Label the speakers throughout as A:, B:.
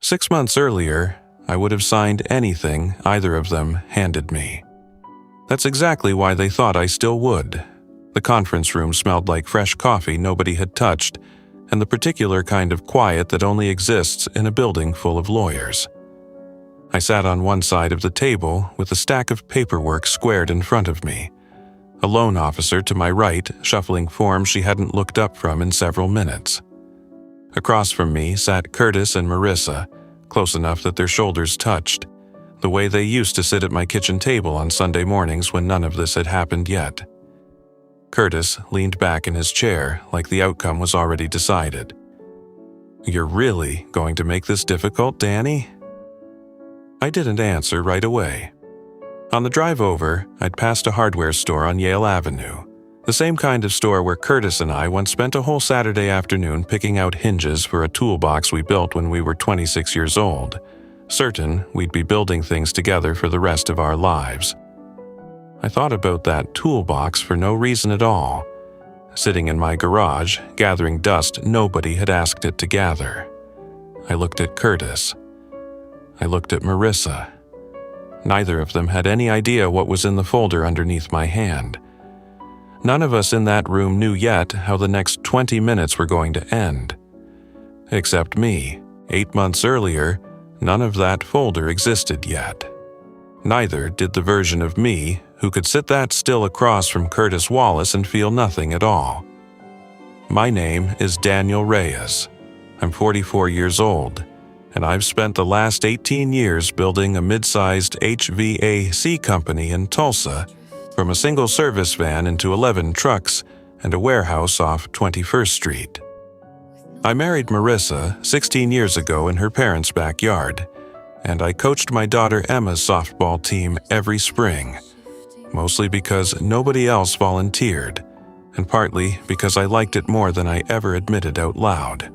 A: 6 months earlier, I would have signed anything either of them handed me. That's exactly why they thought I still would. The conference room smelled like fresh coffee nobody had touched, and the particular kind of quiet that only exists in a building full of lawyers. I sat on one side of the table with a stack of paperwork squared in front of me, a loan officer to my right shuffling forms she hadn't looked up from in several minutes. Across from me sat Curtis and Marissa, close enough that their shoulders touched, the way they used to sit at my kitchen table on Sunday mornings when none of this had happened yet. Curtis leaned back in his chair like the outcome was already decided. "You're really going to make this difficult, Danny?" I didn't answer right away. On the drive over, I'd passed a hardware store on Yale Avenue, the same kind of store where Curtis and I once spent a whole Saturday afternoon picking out hinges for a toolbox we built when we were 26 years old, certain we'd be building things together for the rest of our lives. I thought about that toolbox for no reason at all, sitting in my garage, gathering dust nobody had asked it to gather. I looked at Curtis. I looked at Marissa. Neither of them had any idea what was in the folder underneath my hand. None of us in that room knew yet how the next 20 minutes were going to end. Except me. 8 months earlier, none of that folder existed yet. Neither did the version of me who could sit that still across from Curtis Wallace and feel nothing at all. My name is Daniel Reyes. I'm 44 years old, and I've spent the last 18 years building a mid-sized HVAC company in Tulsa, from a single service van into 11 trucks and a warehouse off 21st Street. I married Marissa 16 years ago in her parents' backyard, and I coached my daughter Emma's softball team every spring, mostly because nobody else volunteered, and partly because I liked it more than I ever admitted out loud.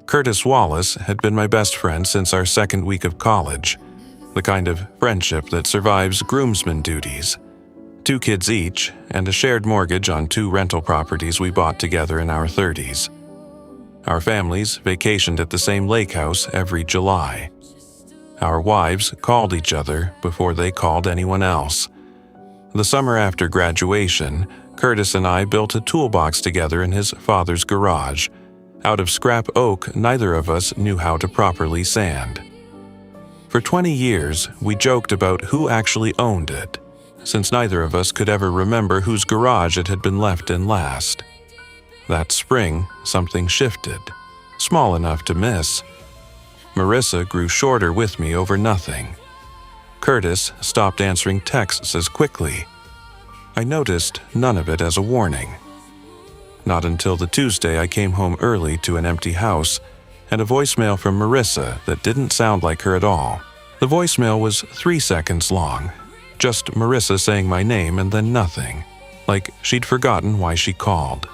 A: Curtis Wallace had been my best friend since our second week of college, the kind of friendship that survives groomsmen duties. 2 kids each, and a shared mortgage on 2 rental properties we bought together in our 30s. Our families vacationed at the same lake house every July. Our wives called each other before they called anyone else. The summer after graduation, Curtis and I built a toolbox together in his father's garage. Out of scrap oak neither of us knew how to properly sand. For 20 years, we joked about who actually owned it, since neither of us could ever remember whose garage it had been left in last. That spring, something shifted, small enough to miss. Marissa grew shorter with me over nothing. Curtis stopped answering texts as quickly. I noticed none of it as a warning. Not until the Tuesday I came home early to an empty house and a voicemail from Marissa that didn't sound like her at all. The voicemail was 3 seconds long, just Marissa saying my name and then nothing, like she'd forgotten why she called.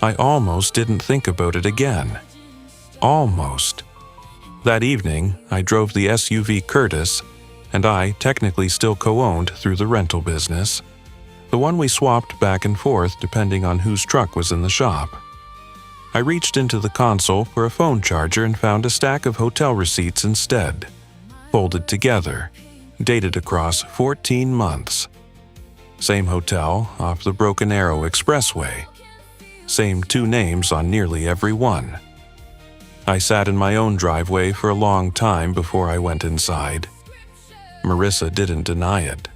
A: I almost didn't think about it again. Almost. That evening, I drove the SUV Curtis, and I technically still co-owned through the rental business, the one we swapped back and forth depending on whose truck was in the shop. I reached into the console for a phone charger and found a stack of hotel receipts instead, folded together, dated across 14 months. Same hotel off the Broken Arrow Expressway. Same 2 names on nearly every one. I sat in my own driveway for a long time before I went inside. Marissa didn't deny it.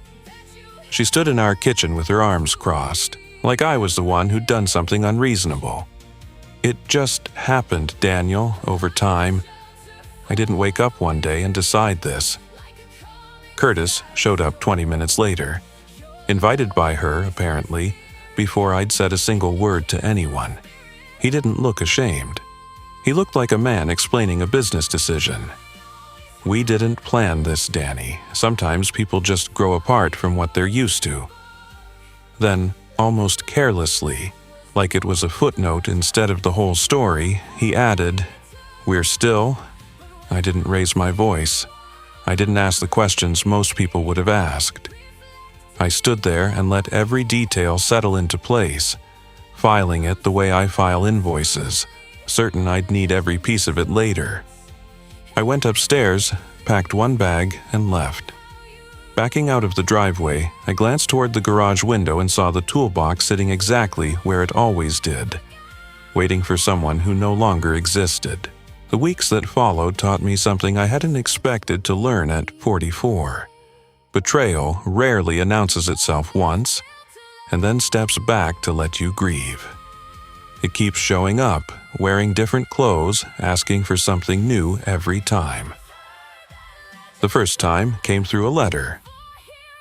A: She stood in our kitchen with her arms crossed, like I was the one who'd done something unreasonable. It just happened, Daniel, over time. I didn't wake up one day and decide this. Curtis showed up 20 minutes later, invited by her, apparently, before I'd said a single word to anyone. He didn't look ashamed. He looked like a man explaining a business decision. We didn't plan this, Danny. Sometimes people just grow apart from what they're used to. Then, almost carelessly, like it was a footnote instead of the whole story, he added, "We're still..." I didn't raise my voice. I didn't ask the questions most people would have asked. I stood there and let every detail settle into place, filing it the way I file invoices, certain I'd need every piece of it later. I went upstairs, packed one bag, and left. Backing out of the driveway, I glanced toward the garage window and saw the toolbox sitting exactly where it always did, waiting for someone who no longer existed. The weeks that followed taught me something I hadn't expected to learn at 44. Betrayal rarely announces itself once, and then steps back to let you grieve. It keeps showing up, wearing different clothes, asking for something new every time. The first time came through a letter.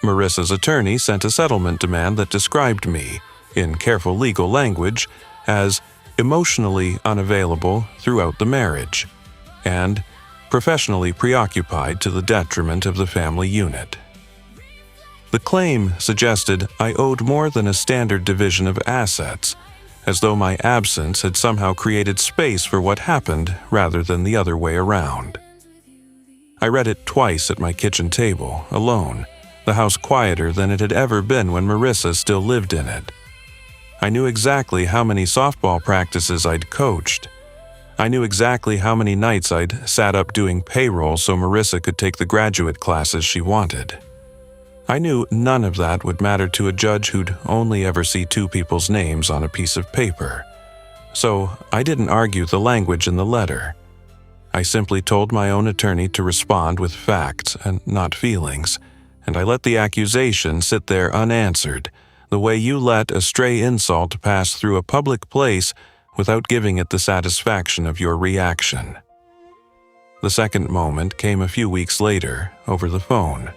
A: Marissa's attorney sent a settlement demand that described me, in careful legal language, as emotionally unavailable throughout the marriage, and professionally preoccupied to the detriment of the family unit. The claim suggested I owed more than a standard division of assets, as though my absence had somehow created space for what happened rather than the other way around. I read it twice at my kitchen table, alone, the house quieter than it had ever been when Marissa still lived in it. I knew exactly how many softball practices I'd coached. I knew exactly how many nights I'd sat up doing payroll so Marissa could take the graduate classes she wanted. I knew none of that would matter to a judge who'd only ever see two people's names on a piece of paper. So I didn't argue the language in the letter. I simply told my own attorney to respond with facts and not feelings, and I let the accusation sit there unanswered, the way you let a stray insult pass through a public place without giving it the satisfaction of your reaction. The second moment came a few weeks later, over the phone.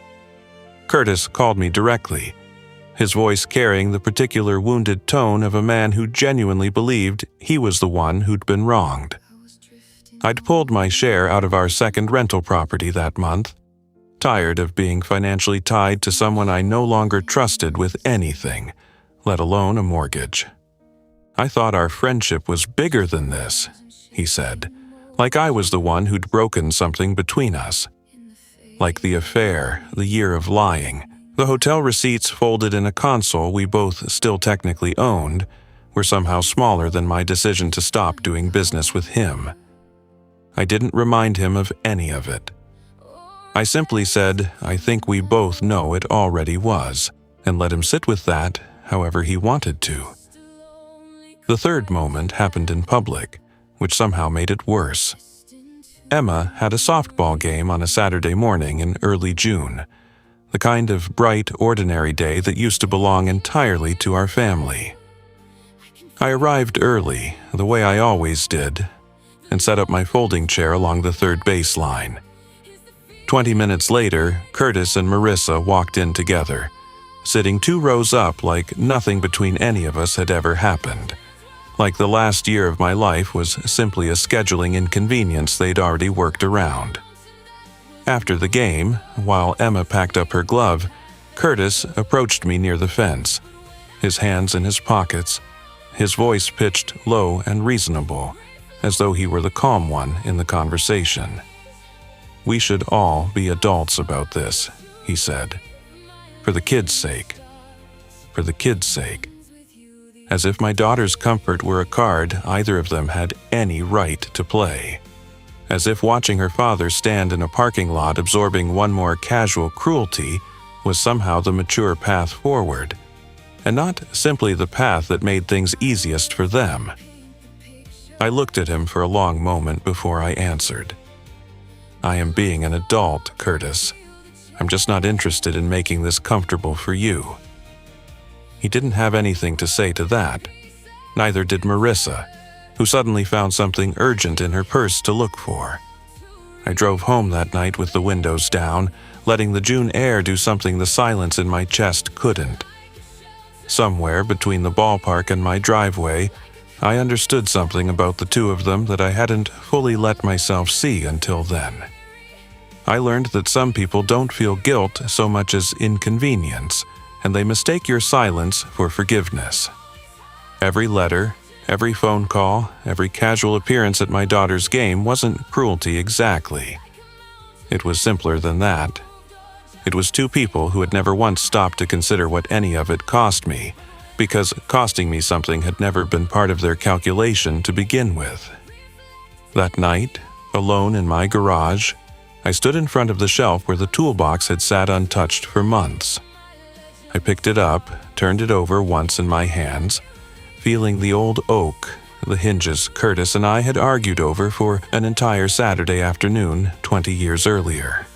A: Curtis called me directly, his voice carrying the particular wounded tone of a man who genuinely believed he was the one who'd been wronged. I'd pulled my share out of our second rental property that month, tired of being financially tied to someone I no longer trusted with anything, let alone a mortgage. I thought our friendship was bigger than this, he said, like I was the one who'd broken something between us. Like the affair, the year of lying, the hotel receipts folded in a console we both still technically owned were somehow smaller than my decision to stop doing business with him. I didn't remind him of any of it. I simply said, I think we both know it already was, and let him sit with that however he wanted to. The third moment happened in public, which somehow made it worse. Emma had a softball game on a Saturday morning in early June, the kind of bright, ordinary day that used to belong entirely to our family. I arrived early, the way I always did, and set up my folding chair along the third baseline. 20 minutes later, Curtis and Marissa walked in together, sitting 2 rows up like nothing between any of us had ever happened. Like the last year of my life was simply a scheduling inconvenience they'd already worked around. After the game, while Emma packed up her glove, Curtis approached me near the fence, his hands in his pockets, his voice pitched low and reasonable, as though he were the calm one in the conversation. We should all be adults about this, he said. For the kids' sake. For the kids' sake. As if my daughter's comfort were a card either of them had any right to play. As if watching her father stand in a parking lot absorbing one more casual cruelty was somehow the mature path forward, and not simply the path that made things easiest for them. I looked at him for a long moment before I answered. I am being an adult, Curtis. I'm just not interested in making this comfortable for you. He didn't have anything to say to that. Neither did Marissa, who suddenly found something urgent in her purse to look for. I drove home that night with the windows down, letting the June air do something the silence in my chest couldn't. Somewhere between the ballpark and my driveway, I understood something about the two of them that I hadn't fully let myself see until then. I learned that some people don't feel guilt so much as inconvenience, and they mistake your silence for forgiveness. Every letter, every phone call, every casual appearance at my daughter's game wasn't cruelty exactly. It was simpler than that. It was 2 people who had never once stopped to consider what any of it cost me, because costing me something had never been part of their calculation to begin with. That night, Alone in my garage, I stood in front of the shelf where the toolbox had sat untouched for months. I picked it up, turned it over once in my hands, feeling the old oak, the hinges Curtis and I had argued over for an entire Saturday afternoon 20 years earlier.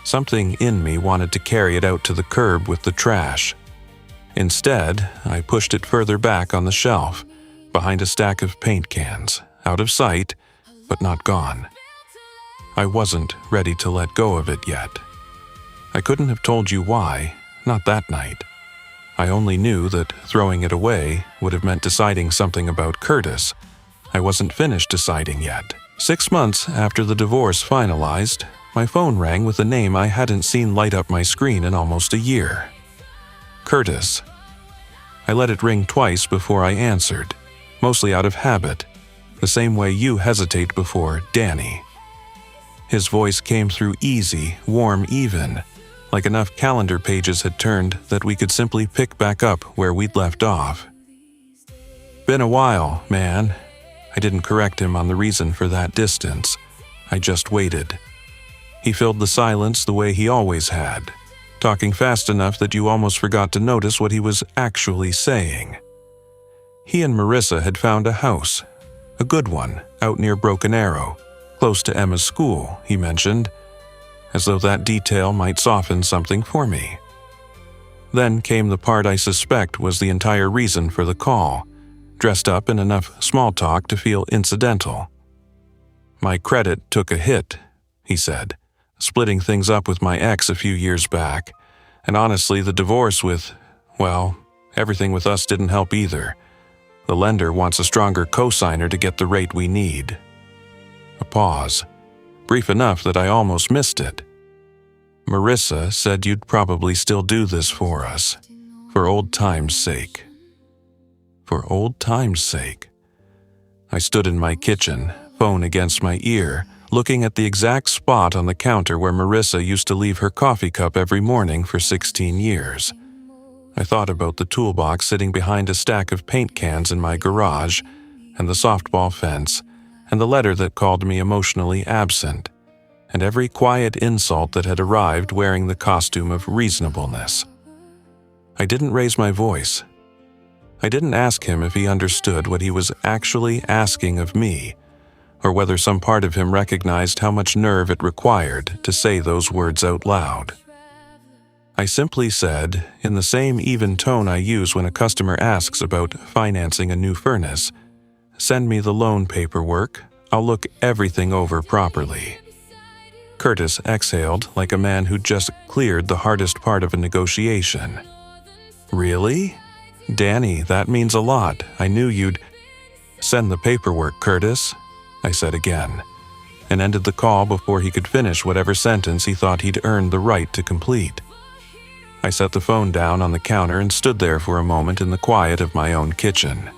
A: Something in me wanted to carry it out to the curb with the trash. Instead, I pushed it further back on the shelf, behind a stack of paint cans, out of sight, but not gone. I wasn't ready to let go of it yet. I couldn't have told you why, not that night. I only knew that throwing it away would have meant deciding something about Curtis. I wasn't finished deciding yet. 6 months after the divorce finalized, my phone rang with a name I hadn't seen light up my screen in almost a year. Curtis. I let it ring twice before I answered, mostly out of habit, the same way you hesitate before Danny. His voice came through easy, warm even, like enough calendar pages had turned that we could simply pick back up where we'd left off. Been a while, man. I didn't correct him on the reason for that distance. I just waited. He filled the silence the way he always had, talking fast enough that you almost forgot to notice what he was actually saying. He and Marissa had found a house, a good one, out near Broken Arrow, close to Emma's school, he mentioned, as though that detail might soften something for me. Then came the part I suspect was the entire reason for the call, dressed up in enough small talk to feel incidental. My credit took a hit, he said, splitting things up with my ex a few years back, and honestly the divorce with, well, everything with us didn't help either. The lender wants a stronger cosigner to get the rate we need. A pause, brief enough that I almost missed it. Marissa said you'd probably still do this for us, for old time's sake. For old time's sake. I stood in my kitchen, phone against my ear, looking at the exact spot on the counter where Marissa used to leave her coffee cup every morning for 16 years. I thought about the toolbox sitting behind a stack of paint cans in my garage, and the softball fence, and the letter that called me emotionally absent, and every quiet insult that had arrived wearing the costume of reasonableness. I didn't raise my voice. I didn't ask him if he understood what he was actually asking of me, or whether some part of him recognized how much nerve it required to say those words out loud. I simply said, in the same even tone I use when a customer asks about financing a new furnace, "Send me the loan paperwork. I'll look everything over properly." Curtis exhaled like a man who'd just cleared the hardest part of a negotiation. "Really? Danny, that means a lot. I knew you'd—" "Send the paperwork, Curtis," I said again, and ended the call before he could finish whatever sentence he thought he'd earned the right to complete. I set the phone down on the counter and stood there for a moment in the quiet of my own kitchen.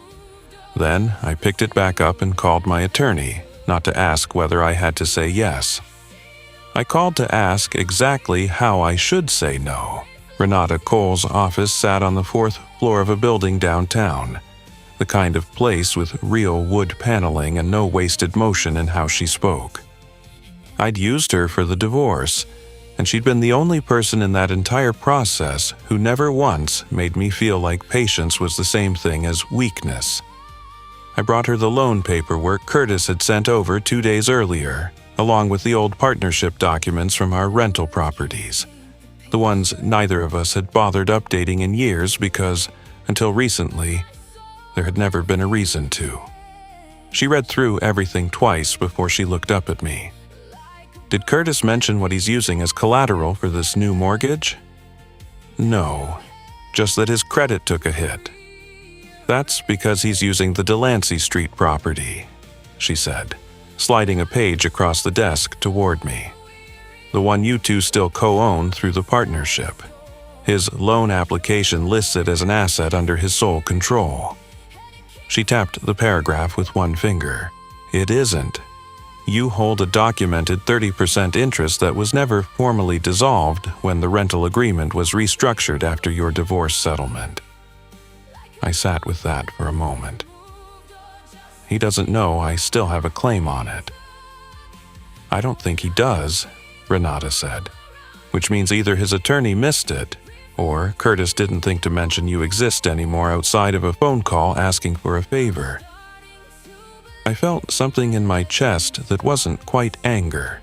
A: Then I picked it back up and called my attorney, not to ask whether I had to say yes. I called to ask exactly how I should say no. Renata Cole's office sat on the 4th floor of a building downtown, the kind of place with real wood paneling and no wasted motion in how she spoke. I'd used her for the divorce, and she'd been the only person in that entire process who never once made me feel like patience was the same thing as weakness. I brought her the loan paperwork Curtis had sent over 2 days earlier, along with the old partnership documents from our rental properties, the ones neither of us had bothered updating in years because, until recently, there had never been a reason to. She read through everything twice before she looked up at me. "Did Curtis mention what he's using as collateral for this new mortgage?" "No, just that his credit took a hit." "That's because he's using the Delancey Street property," she said, sliding a page across the desk toward me. "The one you two still co-own through the partnership. His loan application lists it as an asset under his sole control." She tapped the paragraph with one finger. "It isn't. You hold a documented 30% interest that was never formally dissolved when the rental agreement was restructured after your divorce settlement." I sat with that for a moment. He doesn't know I still have a claim on it. "I don't think he does," Renata said, which means either his attorney missed it, or Curtis didn't think to mention you exist anymore outside of a phone call asking for a favor. I felt something in my chest that wasn't quite anger.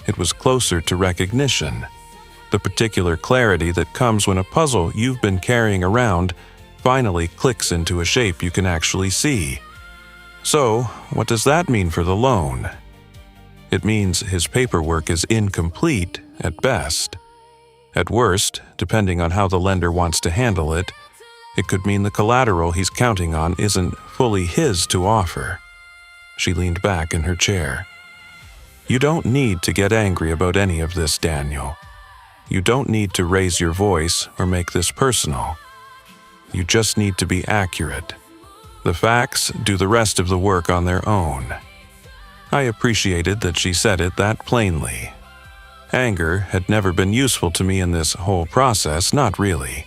A: It was closer to recognition, the particular clarity that comes when a puzzle you've been carrying around finally clicks into a shape you can actually see. So, what does that mean for the loan? It means his paperwork is incomplete at best. At worst, depending on how the lender wants to handle it, it could mean the collateral he's counting on isn't fully his to offer. She leaned back in her chair. "You don't need to get angry about any of this, Daniel. You don't need to raise your voice or make this personal. You just need to be accurate. The facts do the rest of the work on their own." I appreciated that she said it that plainly. Anger had never been useful to me in this whole process, not really.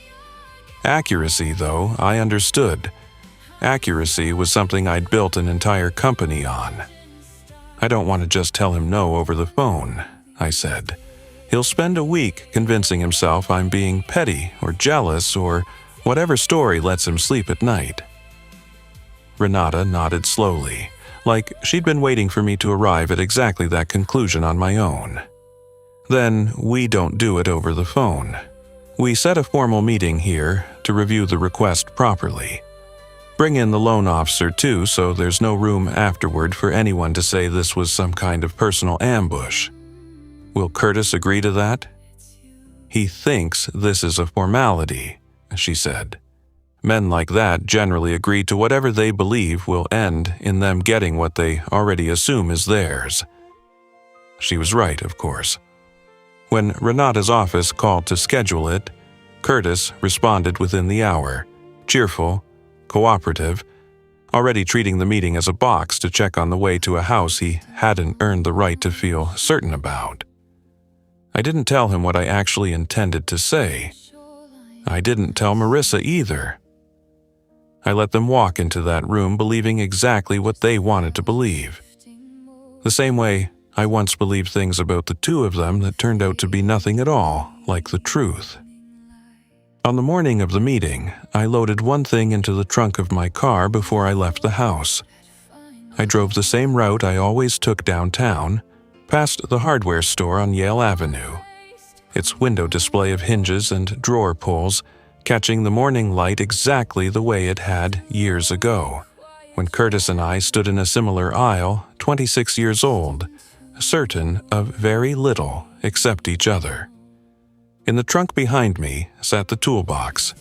A: Accuracy, though, I understood. Accuracy was something I'd built an entire company on. "I don't want to just tell him no over the phone," I said. "He'll spend a week convincing himself I'm being petty or jealous or whatever story lets him sleep at night." Renata nodded slowly, like she'd been waiting for me to arrive at exactly that conclusion on my own. "Then we don't do it over the phone. We set a formal meeting here to review the request properly. Bring in the loan officer too, so there's no room afterward for anyone to say this was some kind of personal ambush. Will Curtis agree to that?" "He thinks this is a formality," she said. "Men like that generally agree to whatever they believe will end in them getting what they already assume is theirs." She was right, of course. When Renata's office called to schedule it, Curtis responded within the hour, cheerful, cooperative, already treating the meeting as a box to check on the way to a house he hadn't earned the right to feel certain about. I didn't tell him what I actually intended to say. I didn't tell Marissa either. I let them walk into that room believing exactly what they wanted to believe. The same way I once believed things about the two of them that turned out to be nothing at all like the truth. On the morning of the meeting, I loaded one thing into the trunk of my car before I left the house. I drove the same route I always took downtown, past the hardware store on Yale Avenue. Its window display of hinges and drawer pulls catching the morning light exactly the way it had years ago, when Curtis and I stood in a similar aisle, 26 years old, certain of very little except each other. In the trunk behind me sat the toolbox,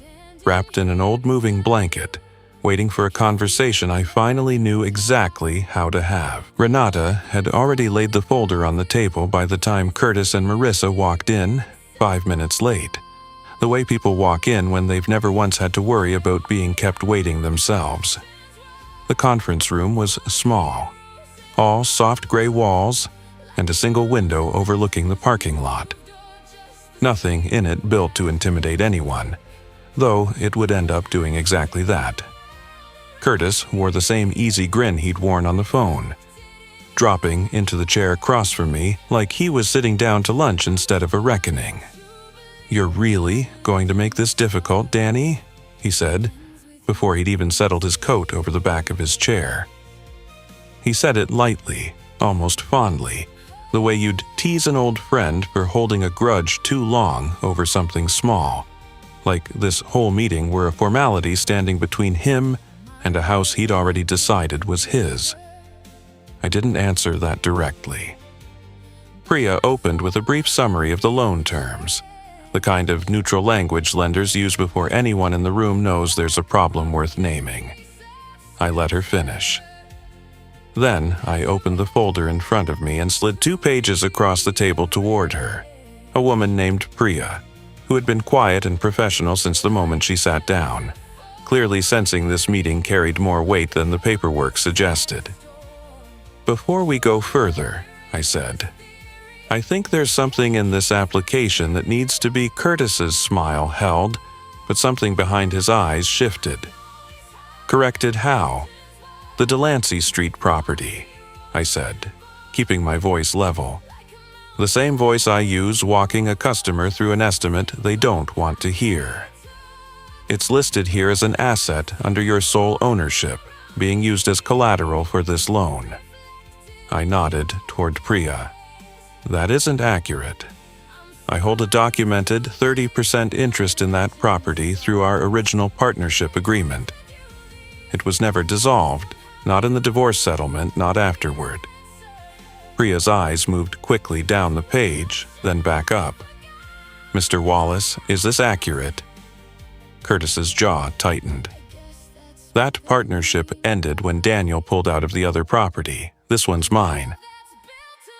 A: wrapped in an old moving blanket, waiting for a conversation I finally knew exactly how to have. Renata had already laid the folder on the table by the time Curtis and Marissa walked in, 5 minutes late. The way people walk in when they've never once had to worry about being kept waiting themselves. The conference room was small, all soft gray walls, and a single window overlooking the parking lot. Nothing in it built to intimidate anyone, though it would end up doing exactly that. Curtis wore the same easy grin he'd worn on the phone, dropping into the chair across from me like he was sitting down to lunch instead of a reckoning. "You're really going to make this difficult, Danny?" he said, before he'd even settled his coat over the back of his chair. He said it lightly, almost fondly, the way you'd tease an old friend for holding a grudge too long over something small, like this whole meeting were a formality standing between him and a house he'd already decided was his. I didn't answer that directly. Priya opened with a brief summary of the loan terms, the kind of neutral language lenders use before anyone in the room knows there's a problem worth naming. I let her finish. Then I opened the folder in front of me and slid 2 pages across the table toward her, a woman named Priya, who had been quiet and professional since the moment she sat down, clearly sensing this meeting carried more weight than the paperwork suggested. "Before we go further," I said, "I think there's something in this application that needs to be." Curtis's smile held, but something behind his eyes shifted. "Corrected how?" "The Delancey Street property," I said. keeping my voice level. The same voice I use walking a customer through an estimate they don't want to hear. It's listed here as an asset under your sole ownership, being used as collateral for this loan. I nodded toward Priya. That isn't accurate. I hold a documented 30% interest in that property through our original partnership agreement. It was never dissolved, not in the divorce settlement, not afterward. Priya's eyes moved quickly down the page, then back up. Mr. Wallace, is this accurate? Curtis's jaw tightened. That partnership ended when Daniel pulled out of the other property. This one's mine.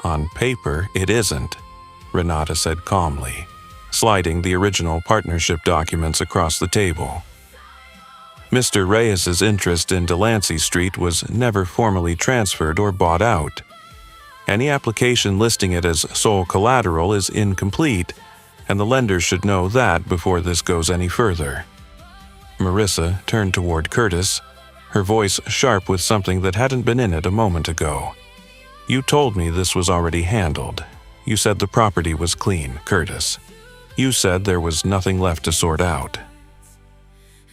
A: On paper, it isn't, Renata said calmly, sliding the original partnership documents across the table. Mr. Reyes's interest in Delancey Street was never formally transferred or bought out. Any application listing it as sole collateral is incomplete, and the lenders should know that before this goes any further. Marissa turned toward Curtis, her voice sharp with something that hadn't been in it a moment ago. You told me this was already handled. You said the property was clean, Curtis. You said there was nothing left to sort out.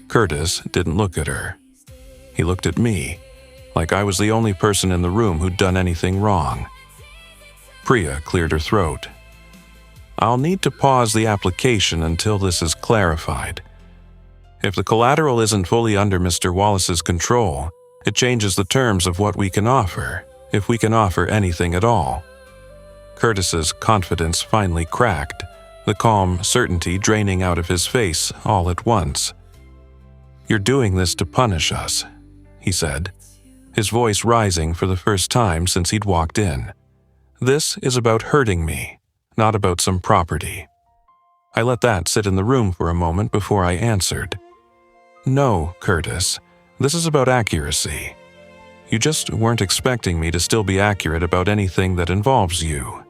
A: Curtis didn't look at her. He looked at me, like I was the only person in the room who'd done anything wrong. Priya cleared her throat. I'll need to pause the application until this is clarified. If the collateral isn't fully under Mr. Wallace's control, it changes the terms of what we can offer, if we can offer anything at all. Curtis's confidence finally cracked, the calm certainty draining out of his face all at once. You're doing this to punish us, he said, his voice rising for the first time since he'd walked in. This is about hurting me, not about some property. I let that sit in the room for a moment before I answered. No, Curtis, this is about accuracy. You just weren't expecting me to still be accurate about anything that involves you.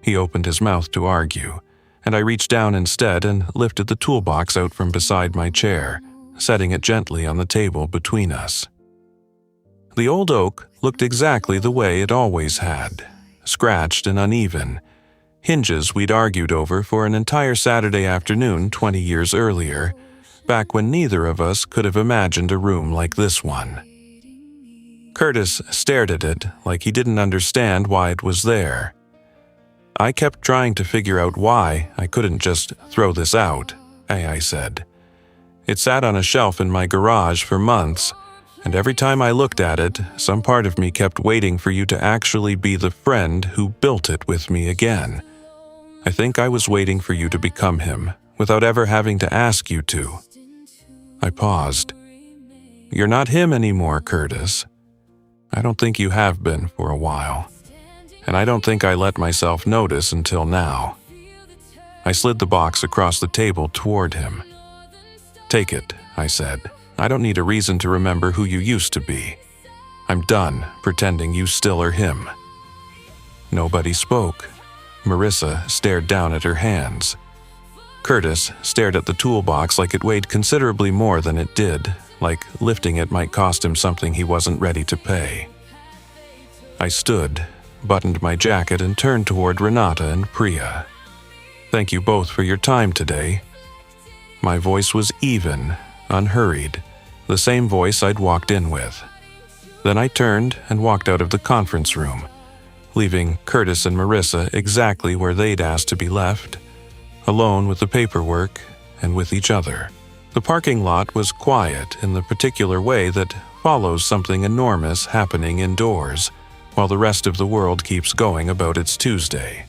A: He opened his mouth to argue, and I reached down instead and lifted the toolbox out from beside my chair, setting it gently on the table between us. The old oak looked exactly the way it always had, scratched and uneven, hinges we'd argued over for an entire Saturday afternoon 20 years earlier, back when neither of us could have imagined a room like this one. Curtis stared at it like he didn't understand why it was there. I kept trying to figure out why I couldn't just throw this out, I said. It sat on a shelf in my garage for months, and every time I looked at it, some part of me kept waiting for you to actually be the friend who built it with me again. I think I was waiting for you to become him, without ever having to ask you to. I paused. You're not him anymore, Curtis. I don't think you have been for a while. And I don't think I let myself notice until now. I slid the box across the table toward him. Take it, I said. I don't need a reason to remember who you used to be. I'm done pretending you still are him. Nobody spoke. Marissa stared down at her hands. Curtis stared at the toolbox like it weighed considerably more than it did, like lifting it might cost him something he wasn't ready to pay. I stood, buttoned my jacket, and turned toward Renata and Priya. Thank you both for your time today. My voice was even, unhurried, the same voice I'd walked in with. Then I turned and walked out of the conference room, leaving Curtis and Marissa exactly where they'd asked to be left, alone with the paperwork and with each other. The parking lot was quiet in the particular way that follows something enormous happening indoors, while the rest of the world keeps going about its Tuesday.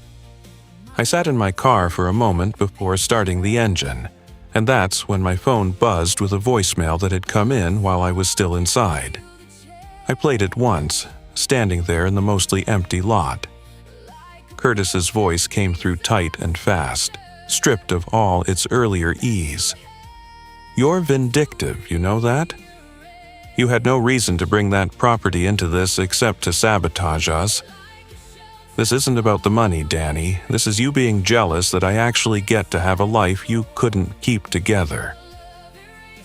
A: I sat in my car for a moment before starting the engine, and that's when my phone buzzed with a voicemail that had come in while I was still inside. I played it once, standing there in the mostly empty lot. Curtis's voice came through tight and fast, stripped of all its earlier ease. You're vindictive, you know that? You had no reason to bring that property into this except to sabotage us. This isn't about the money, Danny. This is you being jealous that I actually get to have a life you couldn't keep together.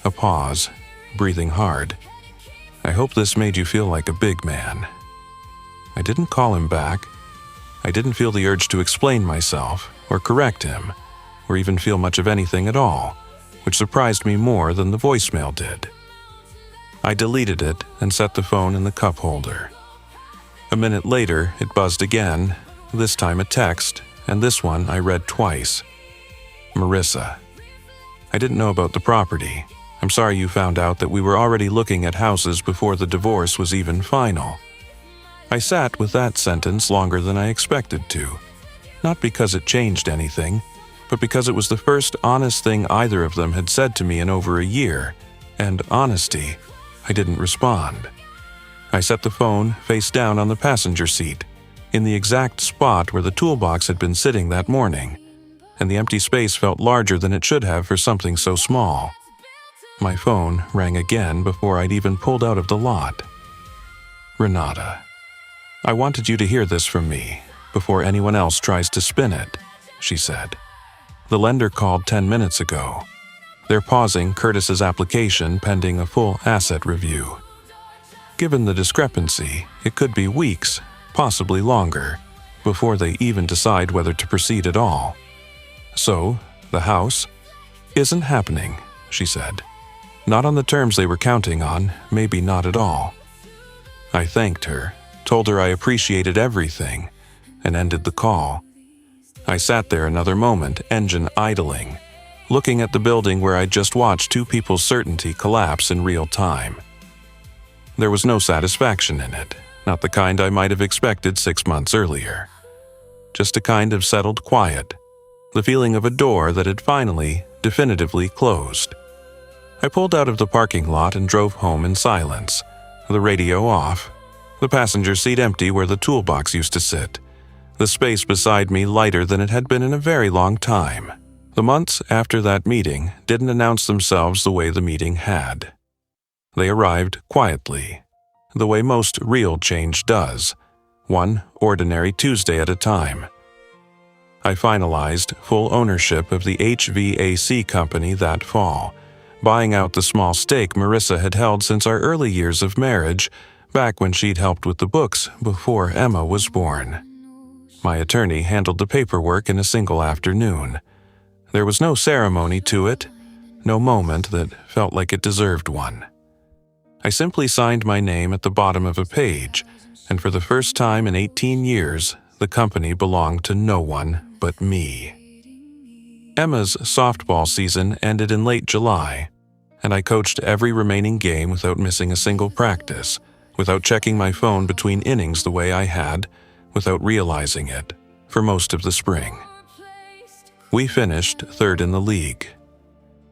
A: A pause, breathing hard. I hope this made you feel like a big man. I didn't call him back. I didn't feel the urge to explain myself, or correct him, or even feel much of anything at all, which surprised me more than the voicemail did. I deleted it and set the phone in the cup holder. A minute later, it buzzed again, this time a text, and this one I read twice. Marissa. I didn't know about the property. I'm sorry you found out that we were already looking at houses before the divorce was even final. I sat with that sentence longer than I expected to, not because it changed anything, but because it was the first honest thing either of them had said to me in over a year, and honesty, I didn't respond. I set the phone face down on the passenger seat, in the exact spot where the toolbox had been sitting that morning, and the empty space felt larger than it should have for something so small. My phone rang again before I'd even pulled out of the lot. Renata. I wanted you to hear this from me, before anyone else tries to spin it, she said. The lender called 10 minutes ago. They're pausing Curtis's application pending a full asset review. Given the discrepancy, it could be weeks, possibly longer, before they even decide whether to proceed at all. So, the house isn't happening, she said. Not on the terms they were counting on, maybe not at all. I thanked her, told her I appreciated everything, and ended the call. I sat there another moment, engine idling, looking at the building where I'd just watched two people's certainty collapse in real time. There was no satisfaction in it, not the kind I might have expected 6 months earlier. Just a kind of settled quiet, the feeling of a door that had finally, definitively closed. I pulled out of the parking lot and drove home in silence, the radio off, the passenger seat empty where the toolbox used to sit, the space beside me lighter than it had been in a very long time. The months after that meeting didn't announce themselves the way the meeting had. They arrived quietly, the way most real change does, one ordinary Tuesday at a time. I finalized full ownership of the HVAC company that fall, buying out the small stake Marissa had held since our early years of marriage, back when she'd helped with the books before Emma was born. My attorney handled the paperwork in a single afternoon. There was no ceremony to it, no moment that felt like it deserved one. I simply signed my name at the bottom of a page, and for the first time in 18 years, the company belonged to no one but me. Emma's softball season ended in late July, and I coached every remaining game without missing a single practice, without checking my phone between innings the way I had, without realizing it, for most of the spring. We finished third in the league.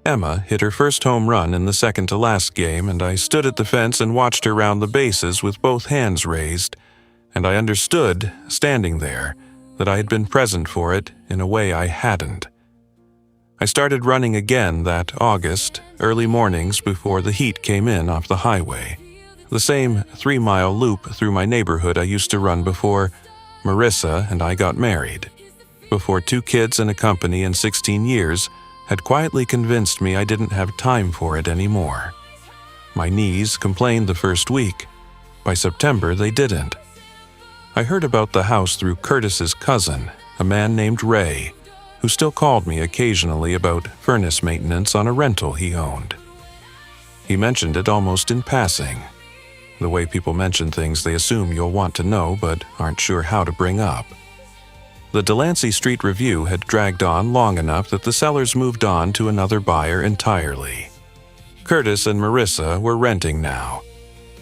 A: Emma hit her first home run in the second-to-last game, and I stood at the fence and watched her round the bases with both hands raised, and I understood, standing there, that I had been present for it in a way I hadn't. I started running again that August, early mornings before the heat came in off the highway, the same 3-mile loop through my neighborhood I used to run before Marissa and I got married, before 2 kids and a company in 16 years had quietly convinced me I didn't have time for it anymore. My knees complained the first week. By September, they didn't. I heard about the house through Curtis's cousin, a man named Ray, who still called me occasionally about furnace maintenance on a rental he owned. He mentioned it almost in passing, the way people mention things they assume you'll want to know but aren't sure how to bring up. The Delancey Street Review had dragged on long enough that the sellers moved on to another buyer entirely. Curtis and Marissa were renting now,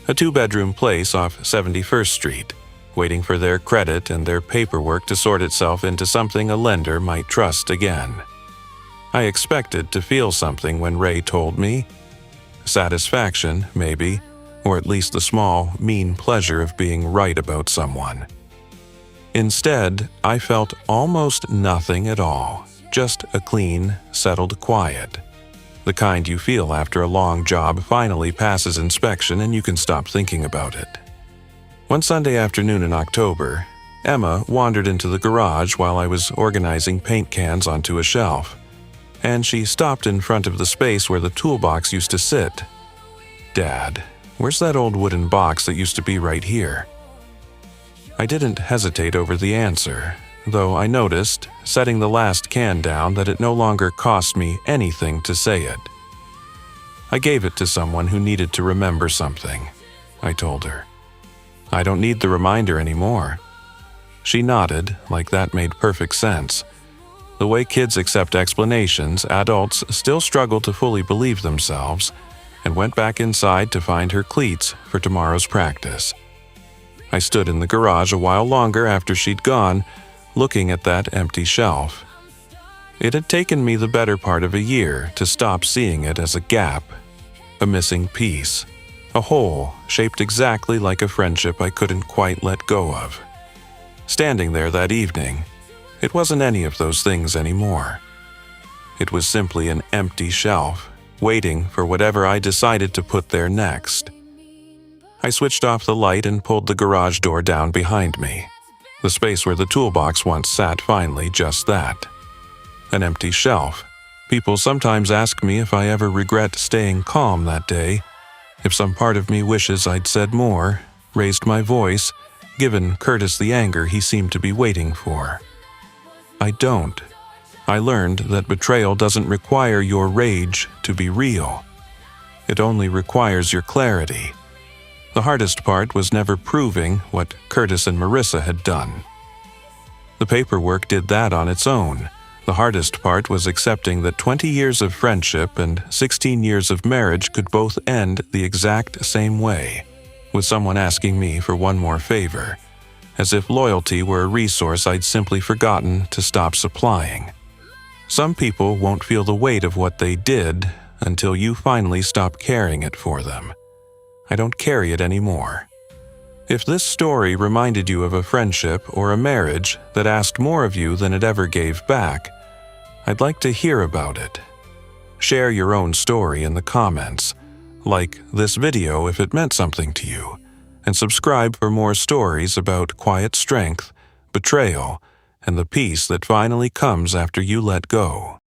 A: a 2-bedroom place off 71st Street, waiting for their credit and their paperwork to sort itself into something a lender might trust again. I expected to feel something when Ray told me. Satisfaction, maybe, or at least the small, mean pleasure of being right about someone. Instead, I felt almost nothing at all, just a clean, settled quiet. The kind you feel after a long job finally passes inspection and you can stop thinking about it. One Sunday afternoon in October, Emma wandered into the garage while I was organizing paint cans onto a shelf, and she stopped in front of the space where the toolbox used to sit. "Dad, where's that old wooden box that used to be right here?" I didn't hesitate over the answer, though I noticed, setting the last can down, that it no longer cost me anything to say it. I gave it to someone who needed to remember something, I told her. I don't need the reminder anymore. She nodded, like that made perfect sense. The way kids accept explanations, adults still struggle to fully believe themselves, and went back inside to find her cleats for tomorrow's practice. I stood in the garage a while longer after she'd gone, looking at that empty shelf. It had taken me the better part of a year to stop seeing it as a gap, a missing piece, a hole shaped exactly like a friendship I couldn't quite let go of. Standing there that evening, it wasn't any of those things anymore. It was simply an empty shelf, waiting for whatever I decided to put there next. I switched off the light and pulled the garage door down behind me. The space where the toolbox once sat finally just that. An empty shelf. People sometimes ask me if I ever regret staying calm that day, if some part of me wishes I'd said more, raised my voice, given Curtis the anger he seemed to be waiting for. I don't. I learned that betrayal doesn't require your rage to be real. It only requires your clarity. The hardest part was never proving what Curtis and Marissa had done. The paperwork did that on its own. The hardest part was accepting that 20 years of friendship and 16 years of marriage could both end the exact same way, with someone asking me for one more favor, as if loyalty were a resource I'd simply forgotten to stop supplying. Some people won't feel the weight of what they did until you finally stop carrying it for them. I don't carry it anymore. If this story reminded you of a friendship or a marriage that asked more of you than it ever gave back, I'd like to hear about it. Share your own story in the comments, like this video if it meant something to you, and subscribe for more stories about quiet strength, betrayal, and the peace that finally comes after you let go.